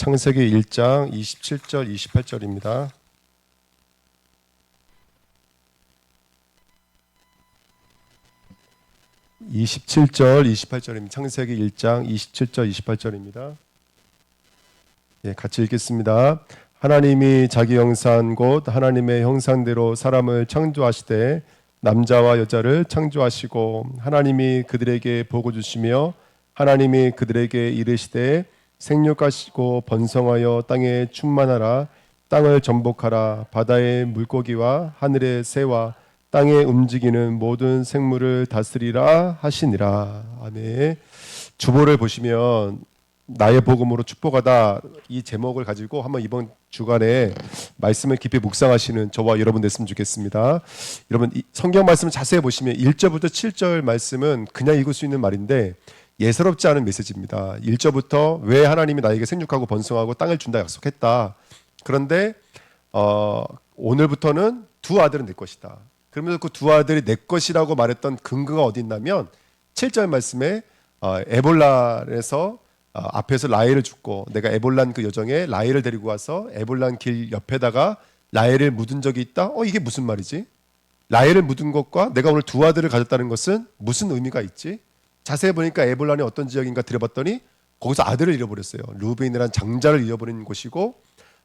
창세기 1장 27절 28절입니다. 창세기 1장 27절 28절입니다. 예, 같이 읽겠습니다. 하나님이 자기 형상 곧 하나님의 형상대로 사람을 창조하시되 남자와 여자를 창조하시고 하나님이 그들에게 복을 주시며 하나님이 그들에게 이르시되 생육하시고 번성하여 땅에 충만하라. 땅을 전복하라. 바다의 물고기와 하늘의 새와 땅에 움직이는 모든 생물을 다스리라 하시니라. 아멘. 주보를 보시면 나의 복음으로 축복하다 이 제목을 가지고 한번 이번 주간에 말씀을 깊이 묵상하시는 저와 여러분 됐으면 좋겠습니다. 여러분 성경 말씀을 자세히 보시면 1절부터 7절 말씀은 그냥 읽을 수 있는 말인데 예사롭지 않은 메시지입니다. 1절부터 왜 하나님이 나에게 생육하고 번성하고 땅을 준다 약속했다. 그런데 오늘부터는 두 아들은 내 것이다. 그러면서 그 두 아들이 내 것이라고 말했던 근거가 어디 있냐면 7절 말씀에 에볼란에서 앞에서 라헬을 죽고 내가 에볼란 그 여정에 라헬을 데리고 와서 에볼란 길 옆에다가 라헬을 묻은 적이 있다. 이게 무슨 말이지? 라헬을 묻은 것과 내가 오늘 두 아들을 가졌다는 것은 무슨 의미가 있지? 자세히 보니까 에볼란이 어떤 지역인가 들여봤더니 거기서 아들을 잃어버렸어요. 루벤이라는 장자를 잃어버린 곳이고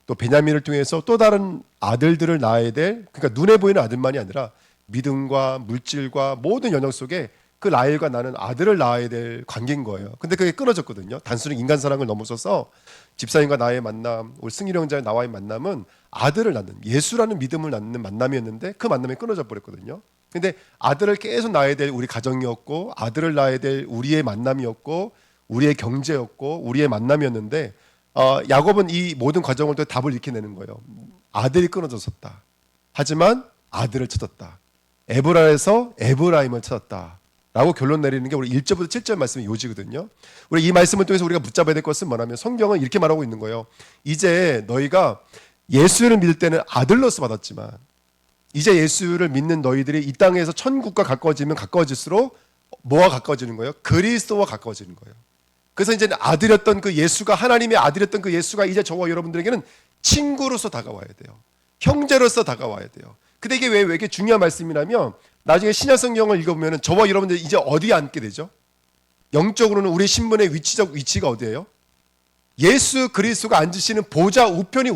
또 베냐민을 통해서 또 다른 아들들을 낳아야 될, 그러니까 눈에 보이는 아들만이 아니라 믿음과 물질과 모든 영역 속에 그 라헬과 나는 아들을 낳아야 될 관계인 거예요. 근데 그게 끊어졌거든요. 단순히 인간 사랑을 넘어서서 집사님과 나의 만남, 우리 승일 형제와 나와의 만남은 아들을 낳는, 예수라는 믿음을 낳는 만남이었는데 그 만남이 끊어져 버렸거든요. 근데 아들을 계속 낳아야 될 우리 가정이었고 아들을 낳아야 될 우리의 만남이었고 우리의 경제였고 우리의 만남이었는데 야곱은 이 모든 과정을 또 답을 이렇게 내는 거예요. 아들이 끊어졌었다. 하지만 아들을 찾았다. 에브라에서 에브라임을 찾았다. 라고 결론 내리는 게 우리 1절부터 7절 말씀의 요지거든요. 우리 이 말씀을 통해서 우리가 붙잡아야 될 것은 뭐냐면 성경은 이렇게 말하고 있는 거예요. 이제 너희가 예수를 믿을 때는 아들로서 받았지만 이제 예수를 믿는 너희들이 이 땅에서 천국과 가까워지면 가까워질수록 뭐와 가까워지는 거예요? 그리스도와 가까워지는 거예요. 그래서 이제 아들이었던 그 예수가, 하나님의 아들이었던 그 예수가 이제 저와 여러분들에게는 친구로서 다가와야 돼요. 형제로서 다가와야 돼요. 근데 이게 왜 이렇게 중요한 말씀이냐면 나중에 신약 성경을 읽어보면 저와 여러분들 이제 어디에 앉게 되죠? 영적으로는 우리 신분의 위치적 위치가 어디예요? 예수 그리스도가 앉으시는 보좌 우편이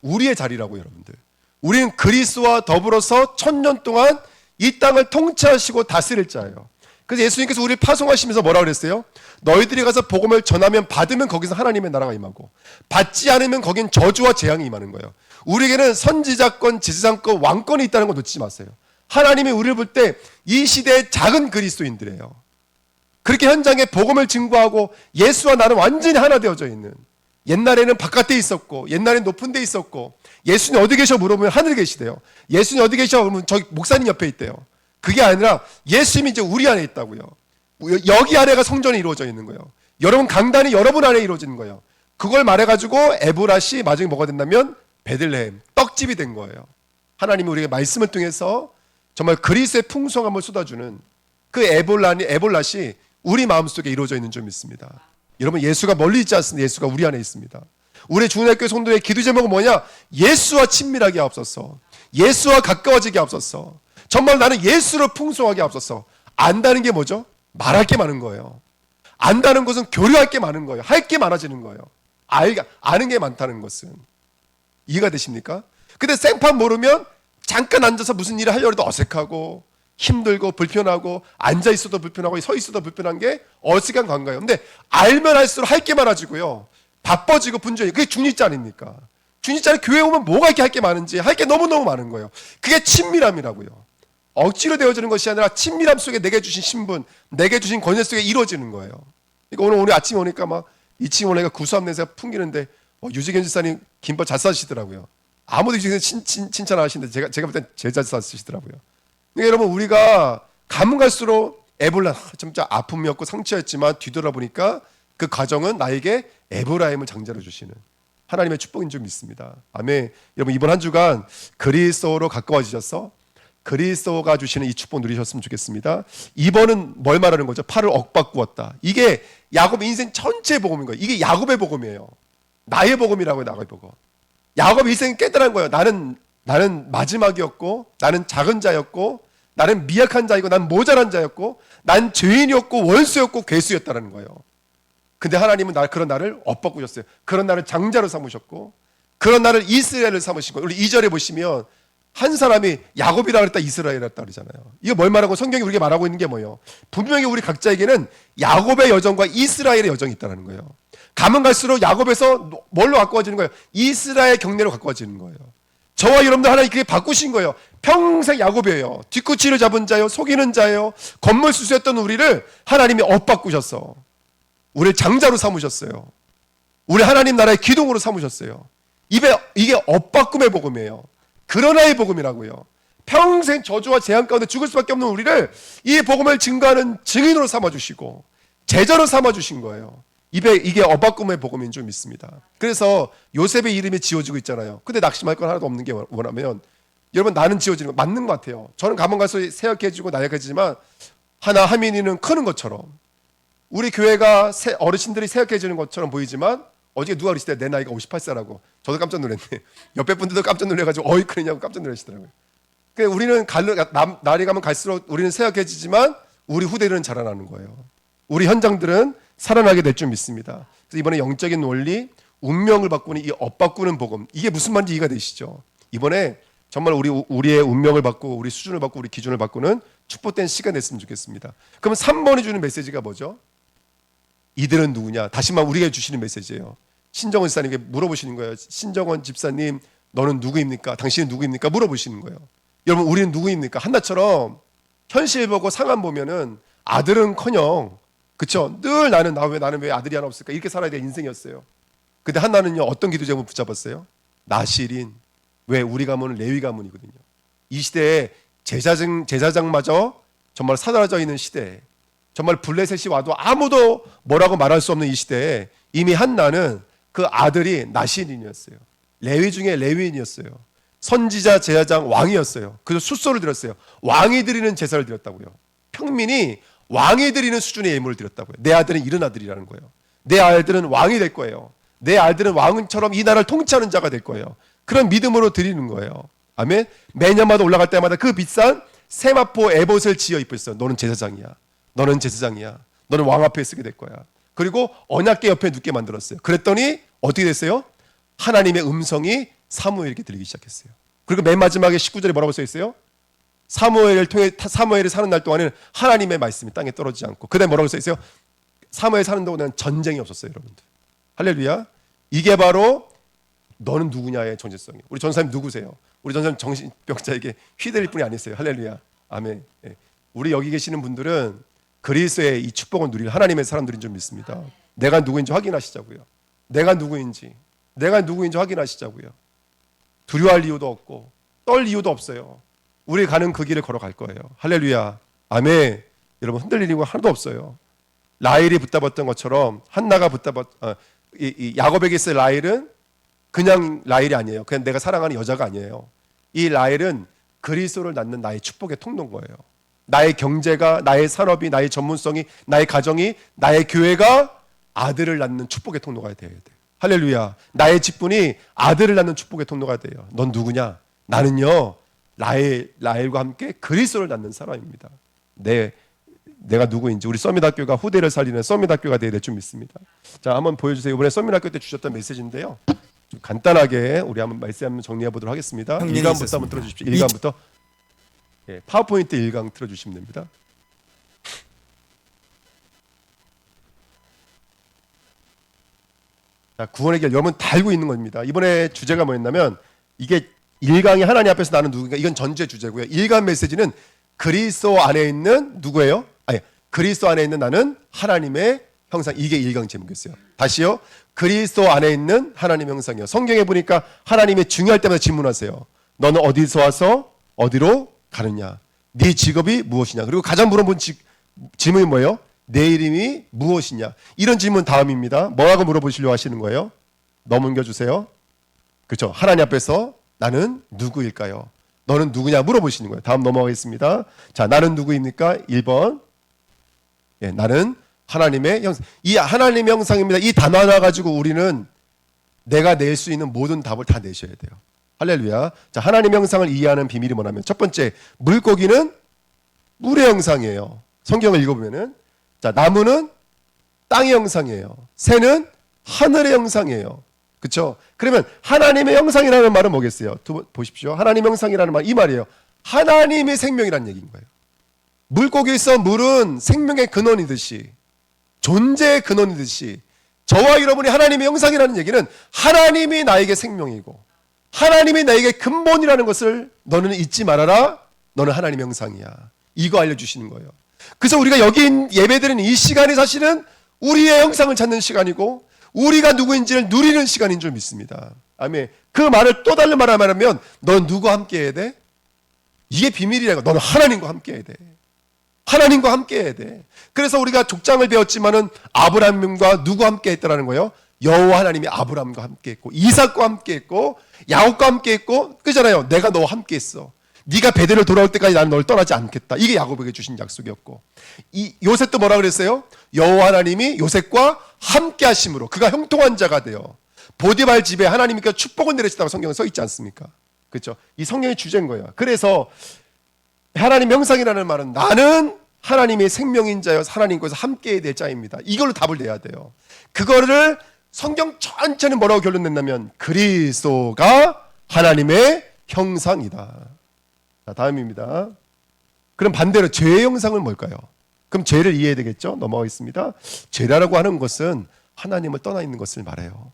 우리의 자리라고. 여러분들, 우리는 그리스도와 더불어서 1000년 동안 이 땅을 통치하시고 다스릴 자예요. 그래서 예수님께서 우리를 파송하시면서 뭐라고 그랬어요? 너희들이 가서 복음을 전하면 받으면 거기서 하나님의 나라가 임하고 받지 않으면 거긴 저주와 재앙이 임하는 거예요. 우리에게는 선지자권, 제사장권, 왕권이 있다는 거 놓치지 마세요. 하나님이 우리를 볼 때 이 시대의 작은 그리스도인들이에요. 그렇게 현장에 복음을 증거하고 예수와 나는 완전히 하나 되어져 있는, 옛날에는 바깥에 있었고 옛날에는 높은 데 있었고 예수님 어디 계셔 물어보면 하늘에 계시대요. 예수님 어디 계셔 그러면 저기 목사님 옆에 있대요. 그게 아니라 예수님이 이제 우리 안에 있다고요. 여기 안에가 성전이 이루어져 있는 거예요. 여러분 강단이 여러분 안에 이루어지는 거예요. 그걸 말해가지고 에브라시 나중에 뭐가 된다면 베들레헴, 떡집이 된 거예요. 하나님이 우리에게 말씀을 통해서 정말 그리스도의 풍성함을 쏟아주는 그 에볼랏이 우리 마음속에 이루어져 있는 줄 믿습니다. 여러분 예수가 멀리 있지 않습니다. 예수가 우리 안에 있습니다. 우리 중원학교 성도의 기도 제목은 뭐냐? 예수와 친밀하게 하옵소서. 예수와 가까워지게 하옵소서. 정말 나는 예수로 풍성하게 하옵소서. 안다는 게 뭐죠? 말할 게 많은 거예요. 안다는 것은 교류할 게 많은 거예요. 할 게 많아지는 거예요. 아는 게 많다는 것은. 이해가 되십니까? 근데 생판 모르면 잠깐 앉아서 무슨 일을 하려고 해도 어색하고 힘들고 불편하고 앉아 있어도 불편하고 서 있어도 불편한 게 어색한 관계예요. 근데 알면 할수록 할 게 많아지고요. 바빠지고 분주해요. 그게 중립자 아닙니까? 중립자는 교회 오면 뭐가 이렇게 할 게 많은지 할 게 너무너무 많은 거예요. 그게 친밀함이라고요. 억지로 되어지는 것이 아니라 친밀함 속에 내게 주신 신분, 내게 주신 권세 속에 이루어지는 거예요. 그러니까 오늘 아침에 오니까 막 2층 올라가 구수함 냄새가 풍기는데 유지견 집사님 김밥 잘 싸시더라고요. 아무도 유지견 칭찬 안 하시는데 제가 볼 땐 제일 잘 싸시더라고요. 그러니까 여러분 우리가 가면 갈수록 에볼란 진짜 아픔이었고 상처였지만 뒤돌아보니까 그 과정은 나에게 에브라임을 장자로 주시는 하나님의 축복인 줄 믿습니다. 아멘. 여러분 이번 한 주간 그리스도로 가까워지셔서 그리스도가 주시는 이 축복 누리셨으면 좋겠습니다. 2번은 뭘 말하는 거죠? 팔을 억바꾸었다. 이게 야곱 인생 전체의 복음인 거예요. 이게 야곱의 복음이에요. 나의 복음이라고요. 나의 복음. 야곱의 일생이 깨달은 거예요. 나는 마지막이었고, 나는 작은 자였고, 나는 미약한 자이고, 난 모자란 자였고, 난 죄인이었고 원수였고 괴수였다는 거예요. 근데 하나님은 그런 나를 엇바꾸셨어요. 그런 나를 장자로 삼으셨고, 그런 나를 이스라엘을 삼으신 거예요. 우리 2절에 보시면 한 사람이 야곱이라 그랬다 이스라엘이라 했다 그러잖아요. 이거 뭘 말하고 성경이 우리에게 말하고 있는 게 뭐예요? 분명히 우리 각자에게는 야곱의 여정과 이스라엘의 여정이 있다는 거예요. 가면 갈수록 야곱에서 뭘로 가까워지는 거예요? 이스라엘 경례로 가까워지는 거예요. 저와 여러분들 하나님 그게 바꾸신 거예요. 평생 야곱이에요. 뒤꿈치를 잡은 자요, 속이는 자예요. 건물수수였던 우리를 하나님이 엇바꾸셨어. 우리를 장자로 삼으셨어요. 우리 하나님 나라의 기둥으로 삼으셨어요. 이게 엇바꿈의 복음이에요. 그러나의 복음이라고요. 평생 저주와 재앙 가운데 죽을 수밖에 없는 우리를 이 복음을 증거하는 증인으로 삼아주시고 제자로 삼아주신 거예요. 이게 엇바꿈의 복음인 줄 믿습니다. 그래서 요셉의 이름이 지어지고 있잖아요. 근데 낙심할 건 하나도 없는 게 뭐냐면, 여러분 나는 지어지는 거 맞는 것 같아요. 저는 가면 가서 세역해지고 나약해지지만 하나 하민이는 크는 것처럼, 우리 교회가 어르신들이 세역해지는 것처럼 보이지만 어저께 누가 그러시대 내 나이가 58세라고. 저도 깜짝 놀랐네. 옆에 분들도 깜짝 놀래가지고 어이 그러냐고 깜짝 놀라시더라고요. 그러니까 우리는 날이 가면 갈수록 우리는 세역해지지만 우리 후대들은 자라나는 거예요. 우리 현장들은 살아나게 될 줄 믿습니다. 그래서 이번에 영적인 원리, 운명을 바꾸는 이 엇바꾸는 복음, 이게 무슨 말인지 이해가 되시죠? 이번에 정말 우리의 운명을 바꾸고 우리 수준을 바꾸고 우리 기준을 바꾸는 축복된 시간 됐으면 좋겠습니다. 그러면 3번이 주는 메시지가 뭐죠? 이들은 누구냐? 다시 한번 우리에게 주시는 메시지예요. 신정원 집사님께 물어보시는 거예요. 신정원 집사님, 너는 누구입니까? 당신은 누구입니까? 물어보시는 거예요. 여러분, 우리는 누구입니까? 한나처럼 현실 보고 상황 보면은 아들은커녕, 그쵸? 늘 나는 왜 아들이 하나 없을까? 이렇게 살아야 될 인생이었어요. 근데 한나는요, 어떤 기도 제목을 붙잡았어요? 나실인. 왜? 우리 가문은 레위 가문이거든요. 이 시대에 제사장마저 정말 사라져 있는 시대에, 정말 블레셋이 와도 아무도 뭐라고 말할 수 없는 이 시대에 이미 한나는 그 아들이 나실인이었어요. 레위 중에 레위인이었어요. 선지자, 제사장, 왕이었어요. 그래서 숫소를 드렸어요. 왕이 드리는 제사를 드렸다고요. 평민이 왕이 드리는 수준의 예물을 드렸다고요. 내 아들은 이런 아들이라는 거예요. 내 아들은 왕이 될 거예요. 내 아들은 왕처럼 이 나라를 통치하는 자가 될 거예요. 그런 믿음으로 드리는 거예요. 아멘. 매년마다 올라갈 때마다 그 비싼 세마포 에봇을 지어 입고 있어요. 너는 제사장이야. 너는 제사장이야. 너는 왕 앞에 서게 될 거야. 그리고 언약궤 옆에 눕게 만들었어요. 그랬더니 어떻게 됐어요? 하나님의 음성이 사무엘에게 들리기 시작했어요. 그리고 맨 마지막에 19절에 뭐라고 써 있어요? 사무엘이 사는 날 동안에는 하나님의 말씀이 땅에 떨어지지 않고, 그다음에 뭐라고 써 있어요? 사무엘 사는 동안에는 전쟁이 없었어요, 여러분들. 할렐루야. 이게 바로 너는 누구냐의 정체성이에요. 우리 전사님 누구세요? 우리 전사님 정신병자에게 휘둘릴 뿐이 아니었어요. 할렐루야. 아멘. 예. 우리 여기 계시는 분들은 그리스도의 이 축복을 누릴 하나님의 사람들인 줄 믿습니다. 내가 누구인지 확인하시자고요. 내가 누구인지 확인하시자고요. 두려워할 이유도 없고 떨 이유도 없어요. 우리 가는 그 길을 걸어갈 거예요. 할렐루야. 아멘. 여러분 흔들릴 이유가 하나도 없어요. 라헬이 붙잡았던 것처럼 한나가 야곱에게 있을 라헬은 그냥 라헬이 아니에요. 그냥 내가 사랑하는 여자가 아니에요. 이 라헬은 그리스도를 낳는 나의 축복의 통로인 거예요. 나의 경제가, 나의 산업이, 나의 전문성이, 나의 가정이, 나의 교회가 아들을 낳는 축복의 통로가 되어야 돼요. 할렐루야. 나의 직분이 아들을 낳는 축복의 통로가 돼요. 넌 누구냐? 나는요, 라헬과 함께 그리스도를 낳는 사람입니다. 내가 누구인지, 우리 서밋학교가 후대를 살리는 서밋학교가 되어야 될 줄 믿습니다. 자, 한번 보여주세요. 이번에 서밋학교 때 주셨던 메시지인데요. 좀 간단하게 우리 한번 말씀 한번 정리해 보도록 하겠습니다. 1강부터 한번 틀어주십시오. 1강부터. 예, 파워포인트 1강 틀어주시면 됩니다. 자, 구원의 길 여러분 다 알고 있는 겁니다. 이번에 주제가 뭐였냐면, 이게 1강이 하나님 앞에서 나는 누구인가, 이건 전제 주제고요. 1강 메시지는 그리스도 안에 있는 누구예요? 그리스도 안에 있는 나는 하나님의 형상. 이게 1강 제목이었어요. 다시요. 그리스도 안에 있는 하나님의 형상이요. 성경에 보니까 하나님이 중요할 때마다 질문하세요. 너는 어디서 와서 어디로 가느냐? 네 직업이 무엇이냐? 그리고 가장 물어본 질문이 뭐예요? 내 이름이 무엇이냐? 이런 질문 다음입니다. 뭐라고 물어보시려고 하시는 거예요? 넘겨주세요. 그렇죠. 하나님 앞에서 나는 누구일까요? 너는 누구냐 물어보시는 거예요. 다음 넘어가겠습니다. 자, 나는 누구입니까? 1번. 예, 나는 하나님의 형상. 이 하나님의 형상입니다. 이 단어 하나 가지고 우리는 내가 낼 수 있는 모든 답을 다 내셔야 돼요. 할렐루야. 자, 하나님의 형상을 이해하는 비밀이 뭐냐면 첫 번째, 물고기는 물의 형상이에요. 성경을 읽어보면은 자, 나무는 땅의 형상이에요. 새는 하늘의 형상이에요. 그렇죠? 그러면 하나님의 형상이라는 말은 뭐겠어요? 보십시오. 하나님의 형상이라는 말, 이 말이에요. 하나님의 생명이라는 얘기인 거예요. 물고기에서 물은 생명의 근원이듯이, 존재의 근원이듯이, 저와 여러분이 하나님의 형상이라는 얘기는 하나님이 나에게 생명이고 하나님이 나에게 근본이라는 것을 너는 잊지 말아라. 너는 하나님의 형상이야. 이거 알려주시는 거예요. 그래서 우리가 여기 예배드리는 이 시간이 사실은 우리의 형상을 찾는 시간이고 우리가 누구인지를 누리는 시간인 줄 믿습니다. 아멘. 그 말을 또 다른 말을 말하면 넌 누구와 함께 해야 돼? 이게 비밀이라고. 너는 하나님과 함께 해야 돼. 하나님과 함께 해야 돼. 그래서 우리가 족장을 배웠지만은 아브라함과 누구 함께 했다라는 거예요? 여호와 하나님이 아브라함과 함께 했고 이삭과 함께 했고 야곱과 함께 했고 그잖아요. 내가 너와 함께 했어. 네가 베델을 돌아올 때까지 나는 널 떠나지 않겠다. 이게 야곱에게 주신 약속이었고 이 요셉도 뭐라 그랬어요? 여호와 하나님이 요셉과 함께 하심으로 그가 형통한 자가 되어 보디발 집에 하나님께서 축복을 내리셨다고 성경에 써 있지 않습니까? 그렇죠? 이 성경의 주제인 거예요. 그래서 하나님 형상이라는 말은 나는 하나님의 생명인 자여서 하나님께서 함께해야 될 자입니다. 이걸로 답을 내야 돼요. 그거를 성경 전체는 뭐라고 결론 낸다면 그리스도가 하나님의 형상이다. 자, 다음입니다. 그럼 반대로 죄의 형상은 뭘까요? 그럼 죄를 이해해야 되겠죠? 넘어가겠습니다. 죄라고 하는 것은 하나님을 떠나 있는 것을 말해요.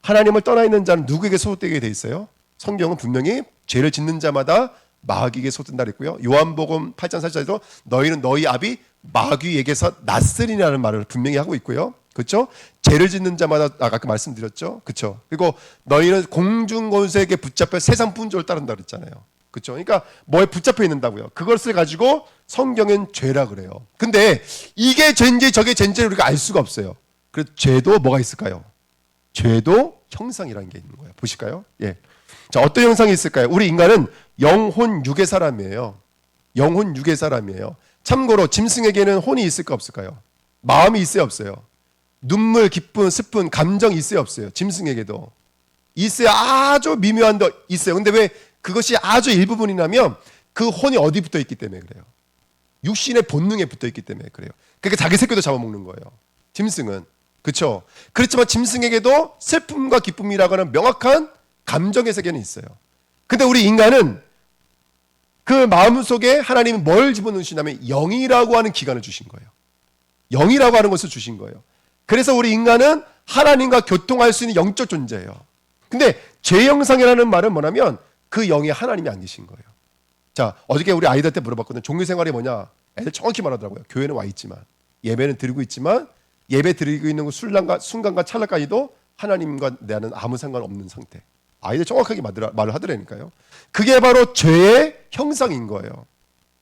하나님을 떠나 있는 자는 누구에게 소속되게 돼 있어요? 성경은 분명히 죄를 짓는 자마다 마귀에게 소속된다 그랬고요. 요한복음 8장 4절에도 너희는 너희 아비 마귀에게서 낫으리라는 말을 분명히 하고 있고요. 그렇죠? 죄를 짓는 자마다 아까 말씀드렸죠. 그렇죠? 그리고 너희는 공중권세에게 붙잡혀 세상 분조를 따른다 그랬잖아요. 그렇죠? 그러니까 뭐에 붙잡혀 있는다고요. 그것을 가지고 성경은 죄라 그래요. 근데 이게 죄인지 저게 죄인지 우리가 알 수가 없어요. 그래서 죄도 뭐가 있을까요? 죄도 형상이라는 게 있는 거예요. 보실까요? 예. 자, 어떤 형상이 있을까요? 우리 인간은 영혼 육의 사람이에요. 영혼 육의 사람이에요. 참고로 짐승에게는 혼이 있을까 없을까요? 마음이 있어요 없어요? 눈물, 기쁨, 슬픈 감정이 있어요 없어요? 짐승에게도 있어요. 아주 미묘한 거 있어요. 근데 왜 그것이 아주 일부분이라면 그 혼이 어디 붙어 있기 때문에 그래요. 육신의 본능에 붙어 있기 때문에 그래요. 그러니까 자기 새끼도 잡아먹는 거예요. 짐승은. 그렇죠? 그렇지만 짐승에게도 슬픔과 기쁨이라고 하는 명확한 감정의 세계는 있어요. 근데 우리 인간은 그 마음속에 하나님이 뭘 집어넣으시냐면 영이라고 하는 기관을 주신 거예요. 영이라고 하는 것을 주신 거예요. 그래서 우리 인간은 하나님과 교통할 수 있는 영적 존재예요. 근데 죄 형상이라는 말은 뭐냐면 그 영이 하나님이 안 계신 거예요. 자, 어저께 우리 아이들한테 물어봤거든요. 종교 생활이 뭐냐? 애들 정확히 말하더라고요. 교회는 와 있지만 예배는 드리고 있지만 예배 드리고 있는 그 순간과 찰나까지도 하나님과 나는 아무 상관없는 상태. 아이들 정확하게 말을 하더라니까요. 그게 바로 죄의 형상인 거예요.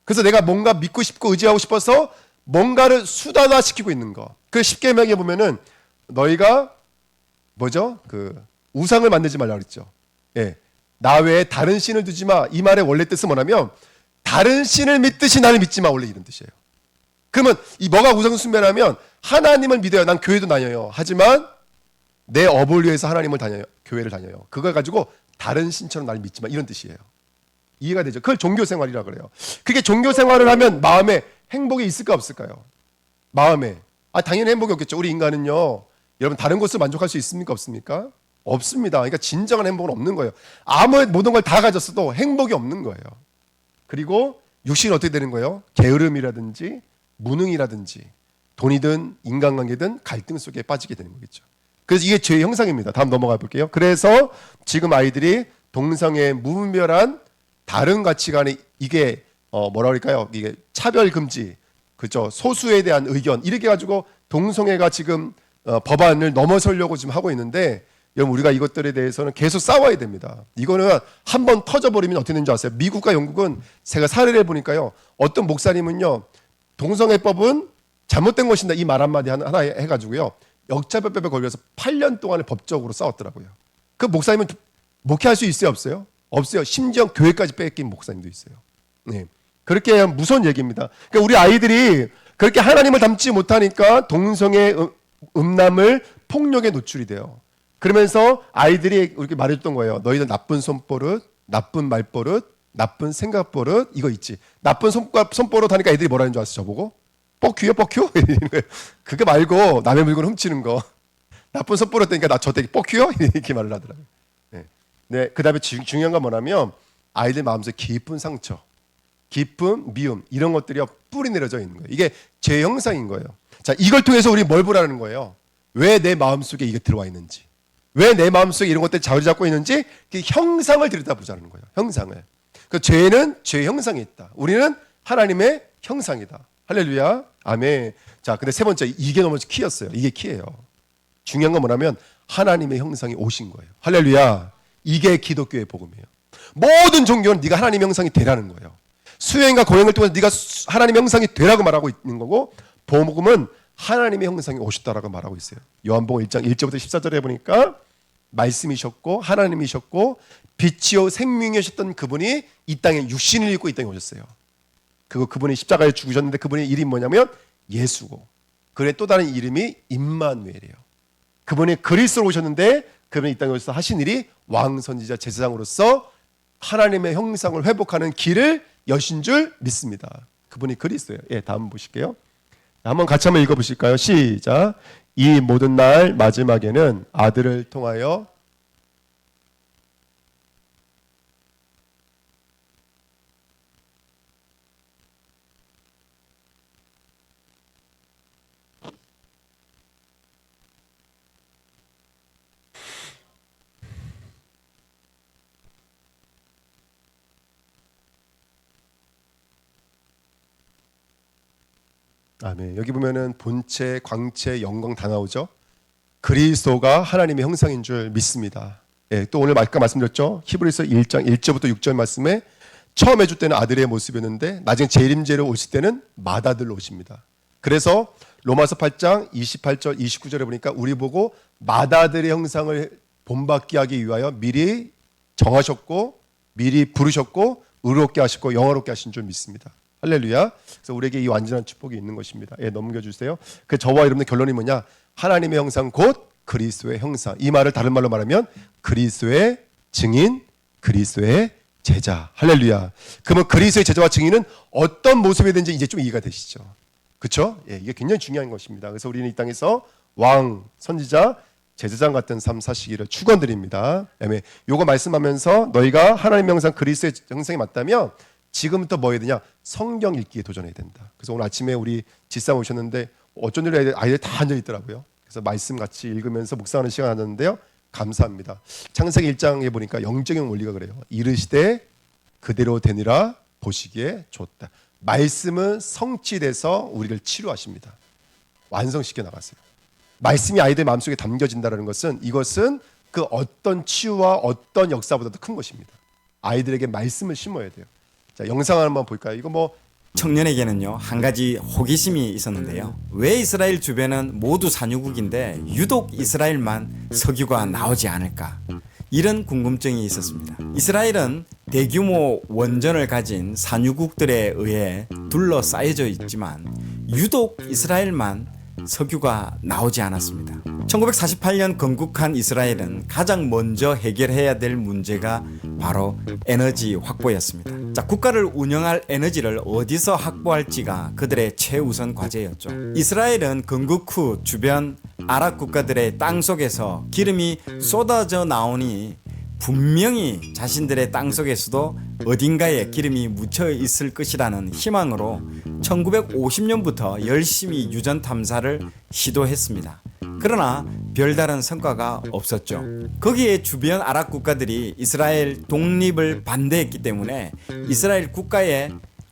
그래서 내가 뭔가 믿고 싶고 의지하고 싶어서 뭔가를 수단화시키고 있는 거. 그 십계명에 보면은 너희가 뭐죠? 그 우상을 만들지 말라 그랬죠. 예, 나 외에 다른 신을 두지 마. 이 말의 원래 뜻은 뭐냐면 다른 신을 믿듯이 나를 믿지 마. 원래 이런 뜻이에요. 그러면 이 뭐가 우상숭배라면 하나님을 믿어요. 난 교회도 다녀요. 하지만 내 업을 위해서 하나님을 다녀요. 교회를 다녀요. 그걸 가지고 다른 신처럼 나를 믿지 마. 이런 뜻이에요. 이해가 되죠? 그걸 종교생활이라고 그래요. 그게 종교생활을 하면 마음에 행복이 있을까 없을까요? 마음에. 당연히 행복이 없겠죠. 우리 인간은요. 여러분 다른 것을 만족할 수 있습니까? 없습니까? 없습니다. 그러니까 진정한 행복은 없는 거예요. 아무 모든 걸 다 가졌어도 행복이 없는 거예요. 그리고 육신은 어떻게 되는 거예요? 게으름이라든지 무능이라든지 돈이든 인간관계든 갈등 속에 빠지게 되는 거겠죠. 그래서 이게 죄의 형상입니다. 다음 넘어가 볼게요. 그래서 지금 아이들이 동성애 무분별한 다른 가치관이 이게 뭐라 그럴까요? 이게 차별 금지, 그죠? 소수에 대한 의견 이렇게 가지고 동성애가 지금 법안을 넘어서려고 지금 하고 있는데 여러분 우리가 이것들에 대해서는 계속 싸워야 됩니다. 이거는 한번 터져버리면 어떻게 되는지 아세요? 미국과 영국은 제가 사례를 해보니까요. 어떤 목사님은요. 동성애법은 잘못된 것이다 이 말 한마디 하나 해가지고요. 역차별법에 걸려서 8년 동안을 법적으로 싸웠더라고요. 그 목사님은 목회할 수 있어요 없어요? 없어요. 심지어 교회까지 뺏긴 목사님도 있어요. 네. 그렇게 무서운 얘기입니다. 그러니까 우리 아이들이 그렇게 하나님을 닮지 못하니까 동성애 음란물 폭력에 노출이 돼요. 그러면서 아이들이 이렇게 말해줬던 거예요. 너희들 나쁜 손버릇, 나쁜 말버릇, 나쁜 생각버릇 이거 있지. 나쁜 손버릇 하니까 애들이 뭐라는 줄 아세요? 저보고 뻑큐요 뻑큐? 이러는 거예요. 그거 말고 남의 물건 훔치는 거. 나쁜 손버릇 되니까 나 저때 뻑큐요? 이렇게 말을 하더라고요. 네, 그 다음에 중요한 건 뭐냐면 아이들 마음속에 깊은 상처, 깊은 미움 이런 것들이 뿌리 내려져 있는 거예요. 이게 죄 형상인 거예요. 자, 이걸 통해서 우리 뭘 보라는 거예요? 왜 내 마음속에 이게 들어와 있는지, 왜 내 마음속에 이런 것들이 자리 잡고 있는지 그 형상을 들여다보자는 거예요. 형상을. 그 죄는 죄 형상이 있다. 우리는 하나님의 형상이다. 할렐루야. 아멘. 자, 근데 세 번째 이게 너무 키였어요. 이게 키예요. 중요한 건 뭐냐면 하나님의 형상이 오신 거예요. 할렐루야. 이게 기독교의 복음이에요. 모든 종교는 네가 하나님의 형상이 되라는 거예요. 수행과 고행을 통해서 네가 하나님의 형상이 되라고 말하고 있는 거고, 복음은 하나님의 형상이 오셨다라고 말하고 있어요. 요한복음 1장 1절부터 14절에 보니까 말씀이셨고 하나님이셨고 빛이요 생명이셨던 그분이 이 땅에 육신을 입고 이 땅에 오셨어요. 그분이 십자가에 죽으셨는데 그분의 이름이 뭐냐면 예수고, 그의 또 다른 이름이 임마누엘이에요. 그분이 그리스도로 오셨는데 그분이 이 땅에 오셔서 하신 일이 왕, 선지자, 제사장으로서 하나님의 형상을 회복하는 길을 여신 줄 믿습니다. 그분이 그리스도예요. 예, 다음 보실게요. 한번 같이 한번 읽어보실까요? 시작. 이 모든 날 마지막에는 아들을 통하여 아멘. 여기 보면은 본체, 광채, 영광 다 나오죠. 그리스도가 하나님의 형상인 줄 믿습니다. 예, 또 오늘 아까 말씀드렸죠. 히브리서 1장 1절부터 6절 말씀에 처음 해줄 때는 아들의 모습이었는데 나중에 재림제로 오실 때는 맏아들로 오십니다. 그래서 로마서 8장 28절 29절에 보니까 우리 보고 맏아들의 형상을 본받게 하기 위하여 미리 정하셨고 미리 부르셨고 의롭게 하셨고 영화롭게 하신 줄 믿습니다. 할렐루야. 그래서 우리에게 이 완전한 축복이 있는 것입니다. 예, 넘겨주세요. 그 저와 여러분의 결론이 뭐냐? 하나님의 형상 곧 그리스도의 형상. 이 말을 다른 말로 말하면 그리스도의 증인, 그리스도의 제자. 할렐루야. 그러면 그리스도의 제자와 증인은 어떤 모습이든지 이제 좀 이해가 되시죠? 그렇죠? 예, 이게 굉장히 중요한 것입니다. 그래서 우리는 이 땅에서 왕, 선지자, 제사장 같은 삶 사시기를 축원드립니다. 아멘. 요거 말씀하면서 너희가 하나님의 형상 그리스도의 형상이 맞다면 지금부터 뭐 해야 되냐? 성경 읽기에 도전해야 된다. 그래서 오늘 아침에 우리 집사 오셨는데 어쩐 일로 아이들 다 앉아 있더라고요. 그래서 말씀 같이 읽으면서 묵상하는 시간 갖는데요. 감사합니다. 창세기 1장에 보니까 영적인 원리가 그래요. 이르시되 그대로 되니라 보시기에 좋다. 말씀은 성취돼서 우리를 치료하십니다. 완성시켜 나가세요. 말씀이 아이들 마음속에 담겨진다는 것은 이것은 그 어떤 치유와 어떤 역사보다도 큰 것입니다. 아이들에게 말씀을 심어야 돼요. 자, 영상 한번 볼까요? 이거 뭐 청년에게는요 한 가지 호기심이 있었는데요. 왜 이스라엘 주변은 모두 산유국인데 유독 이스라엘만 석유가 나오지 않을까? 이런 궁금증이 있었습니다. 이스라엘은 대규모 원전을 가진 산유국들에 의해 둘러싸여져 있지만 유독 이스라엘만 석유가 나오지 않았습니다. 1948년 건국한 이스라엘은 가장 먼저 해결해야 될 문제가 바로 에너지 확보였습니다. 자, 국가를 운영할 에너지를 어디서 확보할지가 그들의 최우선 과제였죠. 이스라엘은 건국 후 주변 아랍 국가들의 땅 속에서 기름이 쏟아져 나오니 분명히 자신들의 땅 속에서도 어딘가에 기름이 묻혀 있을 것이라는 희망으로 1950년부터 열심히 유전 탐사를 시도했습니다. 그러나 별다른 성과가 없었죠. 거기에 주변 아랍 국가들이 이스라엘 독립을 반대했기 때문에 이스라엘 국가에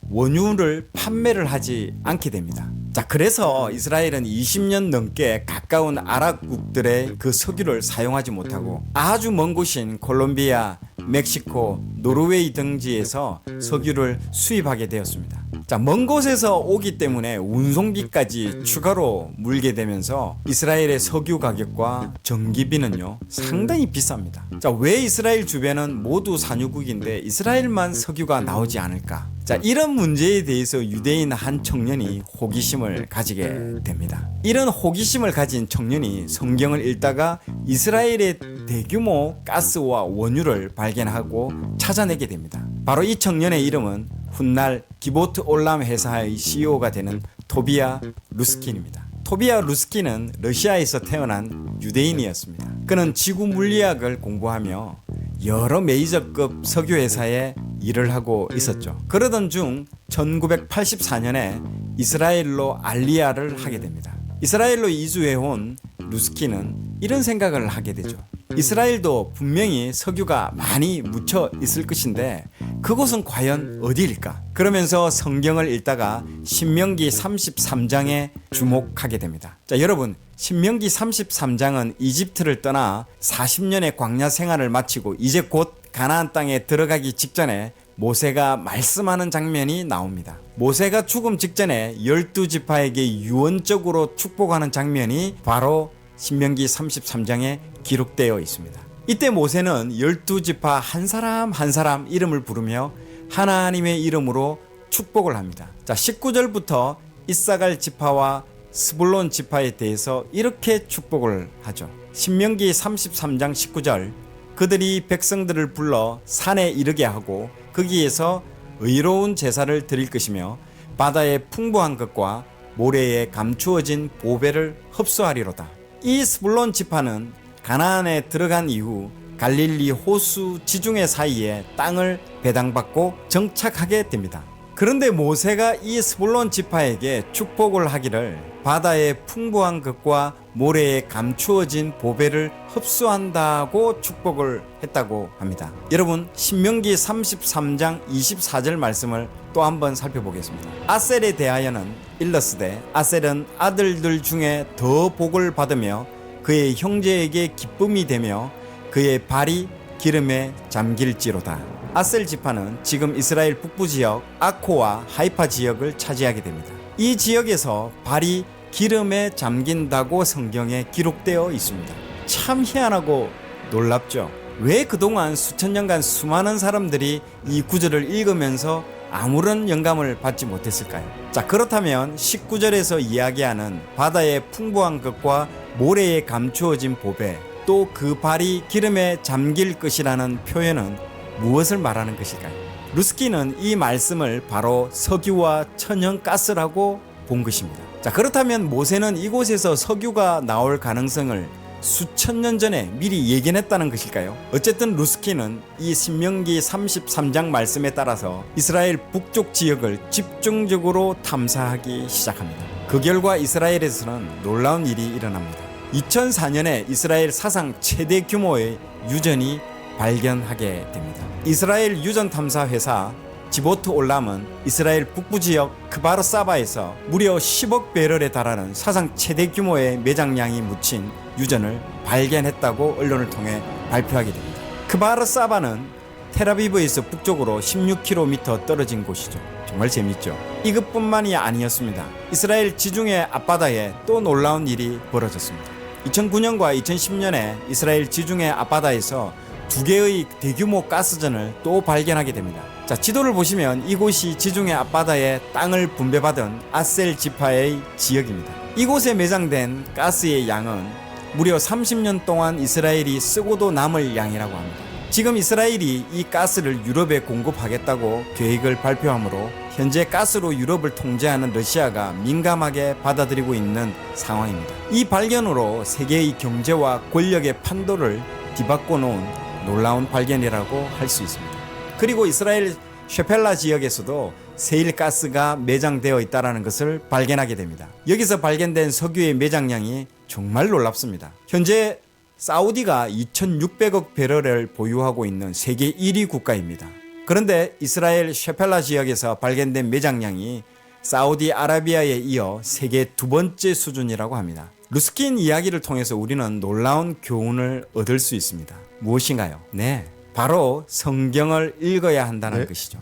원유를 판매를 하지 않게 됩니다. 자, 그래서 이스라엘은 20년 넘게 가까운 아랍국들의 그 석유를 사용하지 못하고 아주 먼 곳인 콜롬비아, 멕시코, 노르웨이 등지에서 석유를 수입하게 되었습니다. 자, 먼 곳에서 오기 때문에 운송비까지 추가로 물게 되면서 이스라엘의 석유 가격과 전기비는요 상당히 비쌉니다. 자, 왜 이스라엘 주변은 모두 산유국인데 이스라엘만 석유가 나오지 않을까? 자, 이런 문제에 대해서 유대인 한 청년이 호기심을 가지게 됩니다. 이런 호기심을 가진 청년이 성경을 읽다가 이스라엘의 대규모 가스와 원유를 발견하고 찾아내게 됩니다. 바로 이 청년의 이름은 훗날 기보트 올람 회사의 CEO가 되는 토비아 루스킨입니다. 토비아 루스킨은 러시아에서 태어난 유대인이었습니다. 그는 지구 물리학을 공부하며 여러 메이저급 석유 회사에 일을 하고 있었죠. 그러던 중 1984년에 이스라엘로 알리아를 하게 됩니다. 이스라엘로 이주해온 루스킨은 이런 생각을 하게 되죠. 이스라엘도 분명히 석유가 많이 묻혀 있을 것인데 그곳은 과연 어디일까? 그러면서 성경을 읽다가 신명기 33장에 주목하게 됩니다. 자, 여러분, 신명기 33장은 이집트를 떠나 40년의 광야 생활을 마치고 이제 곧 가나안 땅에 들어가기 직전에 모세가 말씀하는 장면이 나옵니다. 모세가 죽음 직전에 12지파에게 유언적으로 축복하는 장면이 바로 신명기 33장에 기록되어 있습니다. 이때 모세는 12지파 한 사람 한 사람 이름을 부르며 하나님의 이름으로 축복을 합니다. 자, 19절부터 이사갈 지파와 스불론 지파에 대해서 이렇게 축복을 하죠. 신명기 33장 19절, 그들이 백성들을 불러 산에 이르게 하고 거기에서 의로운 제사를 드릴 것이며 바다의 풍부한 것과 모래에 감추어진 보배를 흡수하리로다. 이 스불론 지파는 가나안에 들어간 이후 갈릴리 호수 지중해 사이에 땅을 배당받고 정착하게 됩니다. 그런데 모세가 이 스불론 지파에게 축복을 하기를 바다의 풍부한 것과 모래에 감추어진 보배를 흡수한다고 축복을 했다고 합니다. 여러분, 신명기 33장 24절 말씀을 또 한번 살펴보겠습니다. 아셀에 대하여는 일러스되 아셀은 아들들 중에 더 복을 받으며 그의 형제에게 기쁨이 되며 그의 발이 기름에 잠길지로다. 아셀 지파는 지금 이스라엘 북부 지역 아코와 하이파 지역을 차지하게 됩니다. 이 지역에서 발이 기름에 잠긴다고 성경에 기록되어 있습니다. 참 희한하고 놀랍죠. 왜 그동안 수천 년간 수많은 사람들이 이 구절을 읽으면서 아무런 영감을 받지 못했을까요? 자, 그렇다면 19절에서 이야기하는 바다의 풍부한 것과 모래에 감추어진 보배, 또 그 발이 기름에 잠길 것이라는 표현은 무엇을 말하는 것일까요? 루스키는 이 말씀을 바로 석유와 천연가스라고 본 것입니다. 자, 그렇다면 모세는 이곳에서 석유가 나올 가능성을 수천 년 전에 미리 예견했다는 것일까요? 어쨌든 루스키는 이 신명기 33장 말씀에 따라서 이스라엘 북쪽 지역을 집중적으로 탐사하기 시작합니다. 그 결과 이스라엘에서는 놀라운 일이 일어납니다. 2004년에 이스라엘 사상 최대 규모의 유전이 발견하게 됩니다. 이스라엘 유전 탐사 회사 지보트 올람은 이스라엘 북부 지역 크바르 사바에서 무려 10억 배럴에 달하는 사상 최대 규모의 매장량이 묻힌 유전을 발견했다고 언론을 통해 발표하게 됩니다. 크바르 사바는 텔아비브에서 북쪽으로 16km 떨어진 곳이죠. 정말 재밌죠. 이것뿐만이 아니었습니다. 이스라엘 지중해 앞바다에 또 놀라운 일이 벌어졌습니다. 2009년과 2010년에 이스라엘 지중해 앞바다에서 두 개의 대규모 가스전을 또 발견하게 됩니다. 자, 지도를 보시면 이곳이 지중해 앞바다에 땅을 분배받은 아셀 지파의 지역입니다. 이곳에 매장된 가스의 양은 무려 30년 동안 이스라엘이 쓰고도 남을 양이라고 합니다. 지금 이스라엘이 이 가스를 유럽에 공급하겠다고 계획을 발표하므로 현재 가스로 유럽을 통제하는 러시아가 민감하게 받아들이고 있는 상황입니다. 이 발견으로 세계의 경제와 권력의 판도를 뒤바꿔 놓은 놀라운 발견이라고 할 수 있습니다. 그리고 이스라엘 셰펠라 지역에서도 세일가스가 매장되어 있다는 것을 발견하게 됩니다. 여기서 발견된 석유의 매장량이 정말 놀랍습니다. 현재 사우디가 2,600억 배럴을 보유하고 있는 세계 1위 국가입니다. 그런데 이스라엘 셰펠라 지역에서 발견된 매장량이 사우디아라비아에 이어 세계 두 번째 수준이라고 합니다. 루스킨 이야기를 통해서 우리는 놀라운 교훈을 얻을 수 있습니다. 무엇인가요? 네, 바로 성경을 읽어야 한다는 것이죠.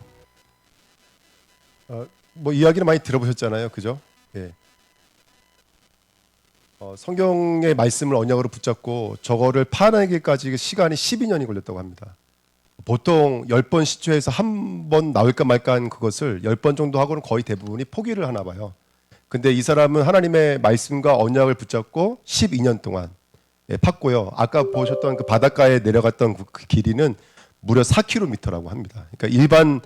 뭐 이야기를 많이 들어보셨잖아요, 그죠? 예. 성경의 말씀을 언약으로 붙잡고 저거를 파악하기까지 시간이 12년이 걸렸다고 합니다. 보통 10번 시초해서 한 번 나올까 말까 한 그것을 10번 정도 하고는 거의 대부분이 포기를 하나 봐요. 근데 이 사람은 하나님의 말씀과 언약을 붙잡고 12년 동안 팠고요. 아까 보셨던 그 바닷가에 내려갔던 그 길이는 무려 4km라고 합니다. 그러니까 일반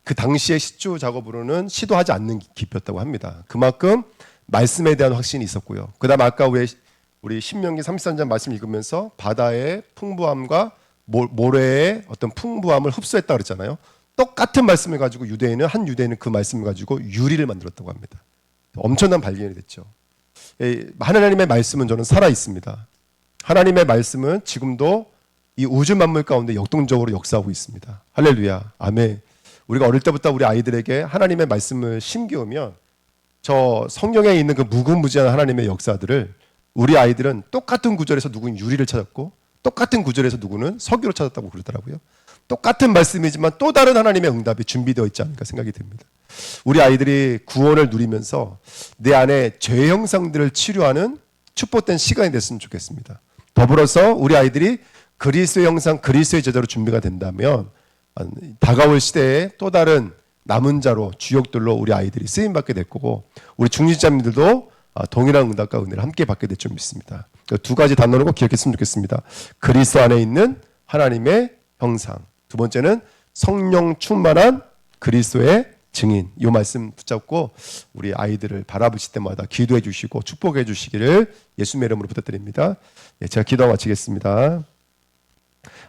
그 당시의 시주 작업으로는 시도하지 않는 깊이였다고 합니다. 그만큼 말씀에 대한 확신이 있었고요. 그다음 아까 우리 신명기 33장 말씀 읽으면서 바다의 풍부함과 모래의 어떤 풍부함을 흡수했다 그랬잖아요. 똑같은 말씀을 가지고 한 유대인은 그 말씀을 가지고 유리를 만들었다고 합니다. 엄청난 발견이 됐죠. 하나님의 말씀은 저는 살아 있습니다. 하나님의 말씀은 지금도 이 우주 만물 가운데 역동적으로 역사하고 있습니다. 할렐루야, 아멘. 우리가 어릴 때부터 우리 아이들에게 하나님의 말씀을 심기우면 저 성경에 있는 그 무궁무진한 하나님의 역사들을 우리 아이들은 똑같은 구절에서 누구는 유리를 찾았고 똑같은 구절에서 누구는 석유를 찾았다고 그러더라고요. 똑같은 말씀이지만 또 다른 하나님의 응답이 준비되어 있지 않을까 생각이 듭니다. 우리 아이들이 구원을 누리면서 내 안에 죄 형상들을 치료하는 축복된 시간이 됐으면 좋겠습니다. 더불어서 우리 아이들이 그리스도의 형상, 그리스도의 제자로 준비가 된다면 다가올 시대에 또 다른 남은 자로 주역들로 우리 아이들이 쓰임받게 될 거고 우리 중직자님들도 동일한 응답과 은혜를 함께 받게 될 줄 믿습니다. 두 가지 단어를 꼭 기억했으면 좋겠습니다. 그리스도 안에 있는 하나님의 형상. 두 번째는 성령 충만한 그리스도의 증인. 이 말씀 붙잡고 우리 아이들을 바라보실 때마다 기도해 주시고 축복해 주시기를 예수님의 이름으로 부탁드립니다. 제가 기도 마치겠습니다.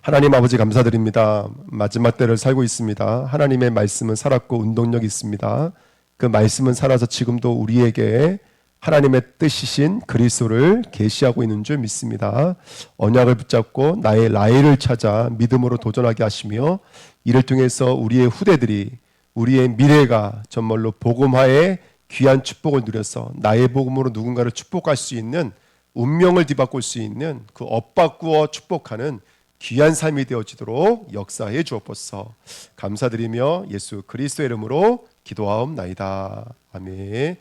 하나님 아버지 감사드립니다. 마지막 때를 살고 있습니다. 하나님의 말씀은 살았고 운동력이 있습니다. 그 말씀은 살아서 지금도 우리에게 하나님의 뜻이신 그리스도를 계시하고 있는 줄 믿습니다. 언약을 붙잡고 나의 라이를 찾아 믿음으로 도전하게 하시며 이를 통해서 우리의 후대들이 우리의 미래가 정말로 복음화의 귀한 축복을 누려서 나의 복음으로 누군가를 축복할 수 있는 운명을 뒤바꿀 수 있는 그 엇바꾸어 축복하는 귀한 삶이 되어지도록 역사해 주옵소서. 감사드리며 예수 그리스도의 이름으로 기도하옵나이다. 아멘.